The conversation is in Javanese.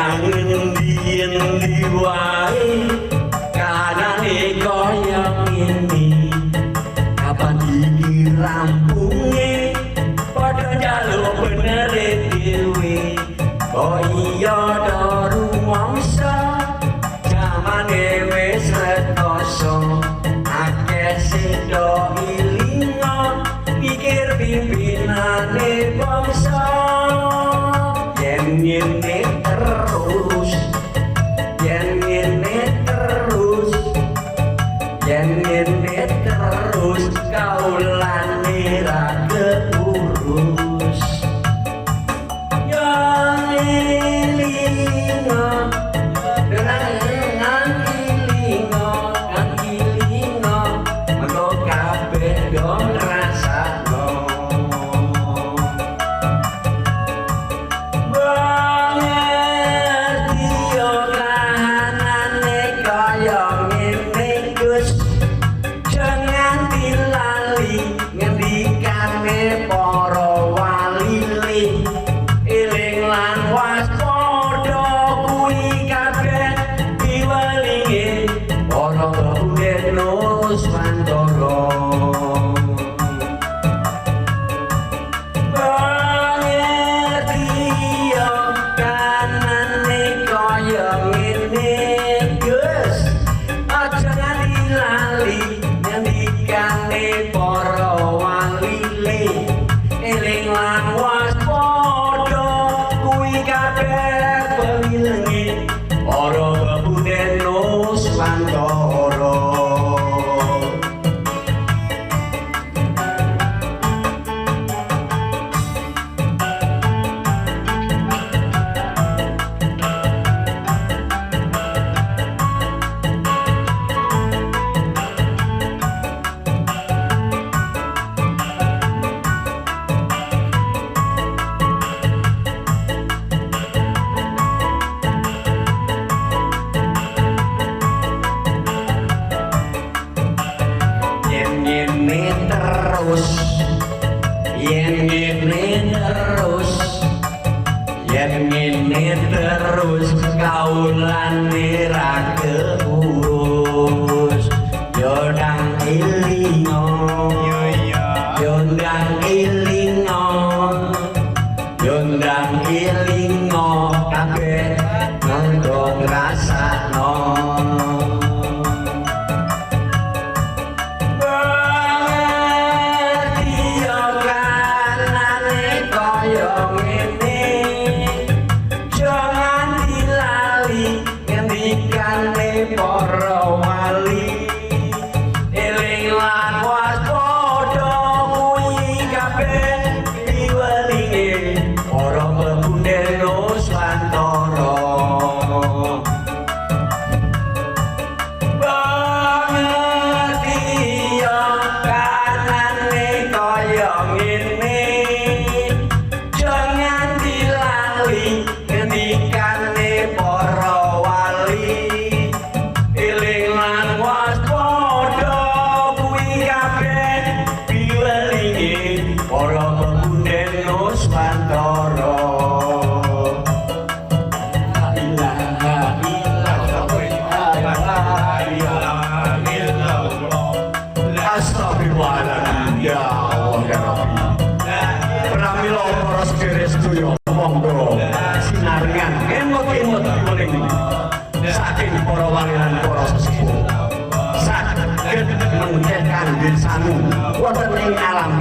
nang endi-endi wae kanane kaya ngene kapan iki rampunge padha njaluk benere dhewe kok iya to rumangsa jamane wis rekoso akeh sing do ilinga pikir pimpinane bangsa yen ngene terus yen ngene terus yen ngene terus kaulane ra keurus yang ilinga dengan ilinga mergo kabeh do ngrasakno yen ngene terus kaulane ra keurus yo ndang ilinga yo ndang ilinga yo ndang ilinga kabeh ngono ngrasakno saking para wangilan para sesepuh saged menggehkan diri sanu wonten ing alam